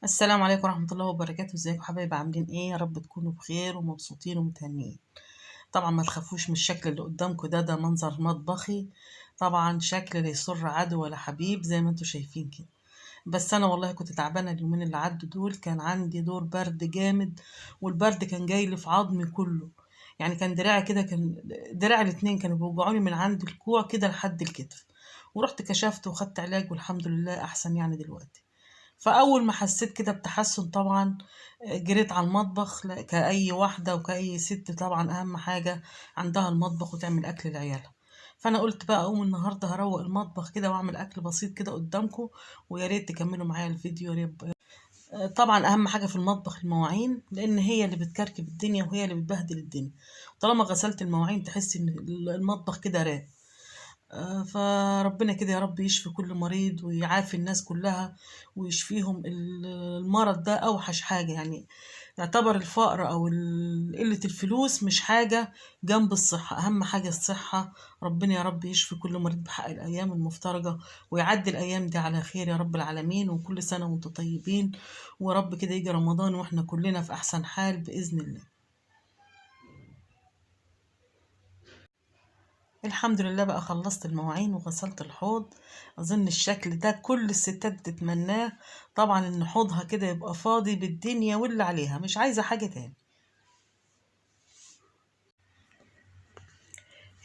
السلام عليكم ورحمة الله وبركاته. ازيكم حبايبي؟ عاملين ايه؟ يا رب تكونوا بخير ومبسوطين ومتهنيين. طبعا ما تخافوش من الشكل اللي قدامكم ده منظر مطبخي. طبعا شكل لا يسر عدو ولا حبيب زي ما انتم شايفين كده. بس انا والله كنت تعبانة اليومين اللي عدوا دول، كان عندي دور برد جامد، والبرد كان جاي لي في عظمي كله. يعني كان دراعي كده، كان دراعي الاتنين كانوا بيوجعوني من عند الكوع كده لحد الكتف. ورحت كشفت وخدت علاج والحمد لله احسن يعني دلوقتي. فأول ما حسيت كده بتحسن طبعا جريت على المطبخ، كأي واحدة وكأي ست طبعا أهم حاجة عندها المطبخ وتعمل أكل لعيالها. فأنا قلت بقى أقوم النهاردة هروق المطبخ كده وأعمل أكل بسيط كده قدامكم، ويا ريت تكملوا معايا الفيديو يا رب. طبعا أهم حاجة في المطبخ المواعين، لأن هي اللي بتكركب الدنيا وهي اللي بتبهدل الدنيا. طالما غسلت المواعين تحس إن المطبخ كده راق. فربنا كده يا رب يشفي كل مريض ويعافي الناس كلها ويشفيهم. المرض ده أوحش حاجة يعني. يعتبر الفقر أو قلة الفلوس مش حاجة جنب الصحة، أهم حاجة الصحة. ربنا يا رب يشفي كل مريض بحق الأيام المفترجة، ويعدي الأيام دي على خير يا رب العالمين، وكل سنة وانتم طيبين. ورب كده يجي رمضان واحنا كلنا في أحسن حال بإذن الله. الحمد لله بقى خلصت المواعين وغسلت الحوض. اظن الشكل ده كل الستات بتتمناه. طبعا ان حوضها كده يبقى فاضي بالدنيا واللي عليها، مش عايزة حاجة تاني.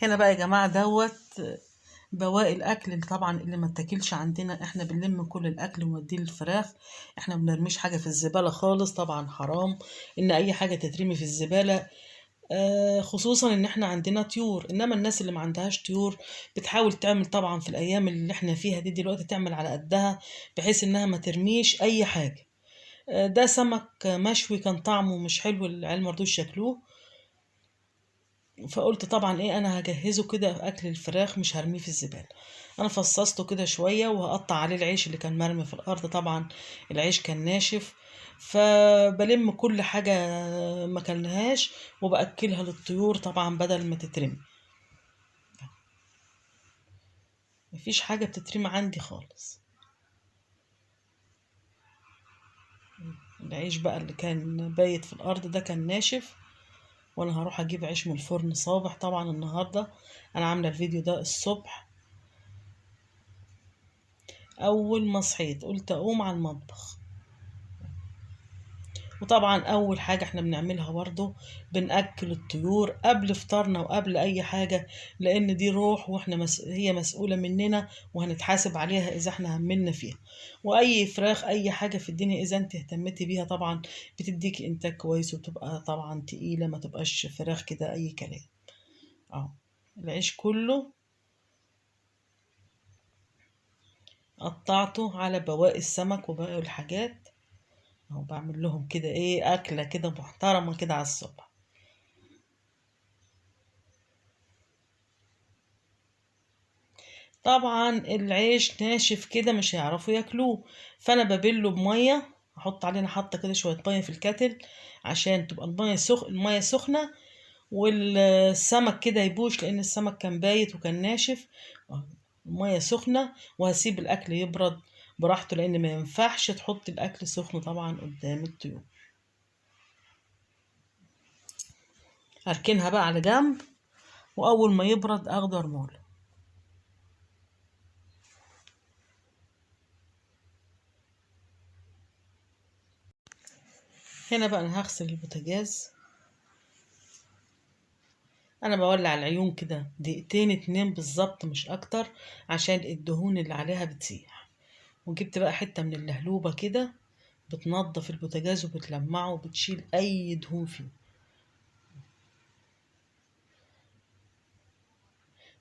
هنا بقى يا جماعة بواقي الاكل اللي طبعا اللي ما اتاكلش عندنا، احنا بنلم كل الاكل ونوديه للفراخ. احنا ما بنرميش حاجة في الزبالة خالص، طبعا حرام ان اي حاجة تترمي في الزبالة. خصوصا ان احنا عندنا طيور، انما الناس اللي ما عندهاش طيور بتحاول تعمل طبعا في الايام اللي احنا فيها دي دلوقتي تعمل على قدها، بحيث انها ما ترميش اي حاجة. ده سمك مشوي كان طعمه مش حلو، العيال مرضوش ياكلوه. فقلت طبعا ايه، انا هجهزه كده في اكل الفراخ مش هرميه في الزبالة. انا فصصته كده شوية وهقطع عليه العيش اللي كان مرمي في الارض. طبعا العيش كان ناشف، فبلم كل حاجة ما كلناهاش وبأكلها للطيور طبعا بدل ما تترمي. مفيش حاجة بتترمي عندي خالص. العيش بقى اللي كان بايت في الأرض ده كان ناشف، وأنا هروح أجيب عيش من الفرن صابح طبعا النهاردة. أنا عاملة الفيديو ده الصبح، أول ما صحيت قلت أقوم على المطبخ. وطبعا اول حاجة احنا بنعملها برضه بنأكل الطيور قبل فطارنا وقبل اي حاجة، لان دي روح واحنا هي مسؤولة مننا وهنتحاسب عليها اذا احنا هملنا فيها. واي فراخ اي حاجة في الدنيا اذا انت اهتمتي بيها طبعا بتديك انتاج كويس وتبقى طبعا تقيلة، ما تبقاش فراخ كده اي كلام. اه، العيش كله قطعته على بواقي السمك وبواقي الحاجات، اهو بعمل لهم كده ايه اكلة كده محترمة كده على الصبح. طبعا العيش ناشف كده مش هيعرفوا ياكلوه، فانا ببله بميه، احط علينا حاطه كده شويه ميه في الكاتل عشان تبقى الميه سخنه، والسمك كده يبوش لان السمك كان بايت وكان ناشف. الميه سخنه، وهسيب الاكل يبرد براحته، لان ما ينفعش تحط الاكل سخن طبعا قدام الطيور. هركنها بقى على جنب، واول ما يبرد اخده ارمله. هنا بقى انا هغسل البوتاجاز. انا بولع العيون كده دقيقتين اتنين بالظبط مش اكتر، عشان الدهون اللي عليها بتسيح. وجبت بقى حتة من اللهلوبة كده بتنضف البوتاجاز وبتلمعه وبتشيل اي دهون فيه.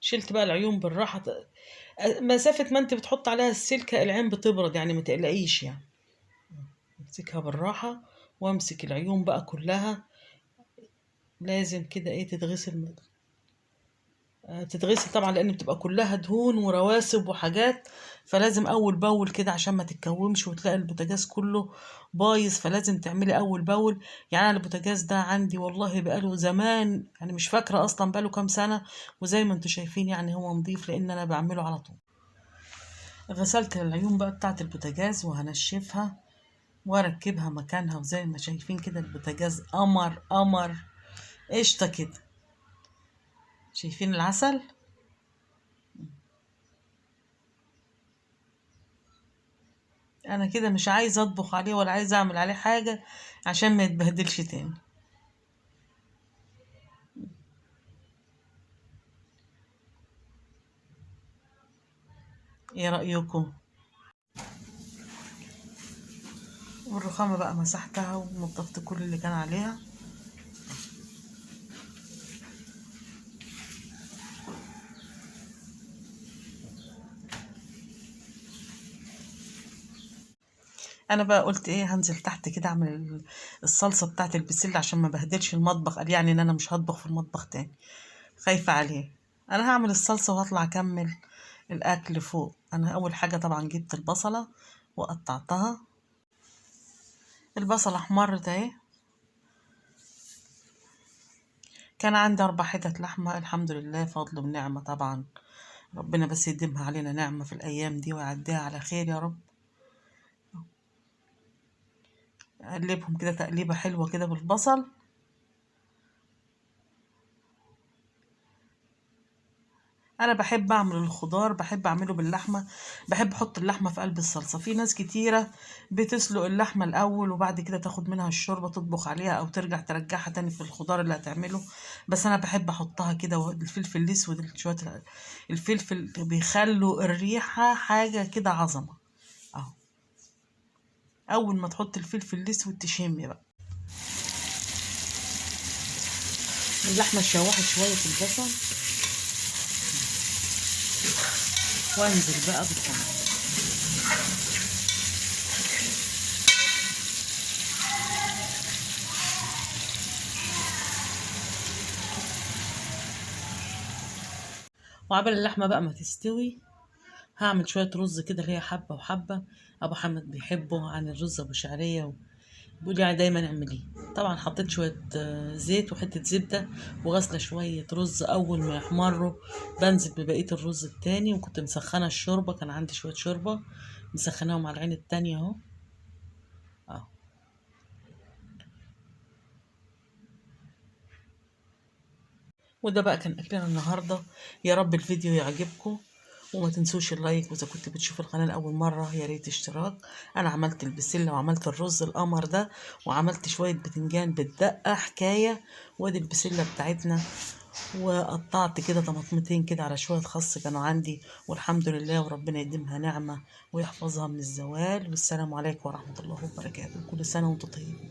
شلت بقى العيون بالراحة. مسافة ما انت بتحط عليها السلكة العين بتبرد، يعني ما تقلقيش يعني. امسكها بالراحة وامسك العيون بقى كلها. لازم كده ايه تتغسل طبعا، لان بتبقى كلها دهون ورواسب وحاجات. فلازم اول باول كده عشان ما تتكومش وتلاقي البوتاجاز كله بايظ، فلازم تعملي اول باول. يعني انا البوتاجاز ده عندي والله بقاله زمان، يعني مش فاكره اصلا بقاله كام سنه، وزي ما انتم شايفين يعني هو نظيف لان انا بعمله على طول. غسلت العيون بقى بتاعت البوتاجاز وهنشفها. واركبها مكانها. وزي ما شايفين كده البوتاجاز قمر قمر قشطة كده. شايفين العسل؟ انا كده مش عايزة اطبخ عليه ولا عايزة اعمل عليه حاجة عشان ما يتبهدلش تاني. ايه رأيكم؟ والرخامة بقى مسحتها ونضفت كل اللي كان عليها. انا بقى قلت ايه، هنزل تحت كده اعمل الصلصة بتاعت البسلة عشان ما بهدلش المطبخ. قال يعني ان انا مش هطبخ في المطبخ تاني، خايفة عليه. انا هعمل الصلصة وهطلع اكمل الاكل فوق. انا اول حاجة طبعا جبت البصلة وقطعتها. البصلة احمرت اهي. كان عندي 4 حتت لحمة، الحمد لله، فضل ونعمة طبعا. ربنا بس يديمها علينا نعمة في الأيام دي ويعديها على خير يا رب. أقلبهم كده تقليبة حلوة كده بالبصل. أنا بحب أعمل الخضار، بحب أعمله باللحمة. بحب أحط اللحمة في قلب الصلصة. في ناس كتيرة بتسلق اللحمة الأول وبعد كده تاخد منها الشوربة تطبخ عليها أو ترجع ترجعها تاني في الخضار اللي هتعمله. بس أنا بحب أحطها كده، والفلفل الأسود شوية الفلفل بيخلوا الريحة حاجة كده عظمة. أهو أول ما تحط الفلفل الأسود تشم بقى. اللحمة اتشوحت شوية في البصل وانزل بقى بالطماطم. وعبال اللحمة بقى ما تستوي هعمل شوية رز كده اللي هي حبة وحبة. أبو حمد بيحبه عن الرز أبو شعرية، بيقول يعني دايما اعمليه. طبعا حطيت شوية زيت وحتة زبدة وغسلة شوية رز. أول ما يحمروا بنزل ببقية الرز التاني. وكنت مسخنة الشوربة، كان عندي شوية شوربة مسخناهم على العين التانية اهو. اهو. وده بقى كان أكلنا النهاردة. يا رب الفيديو يعجبكم، وما تنسوش اللايك. واذا كنت بتشوف القناه لاول مره يا ريت اشتراك. انا عملت البسله وعملت الرز القمر ده وعملت شويه بتنجان بالدقه حكايه. وادي البسله بتاعتنا. وقطعت كده طماطمتين كده على شويه خس كانوا عندي. والحمد لله، وربنا يديمها نعمه ويحفظها من الزوال. والسلام عليكم ورحمه الله وبركاته. كل سنه وانتم طيبين.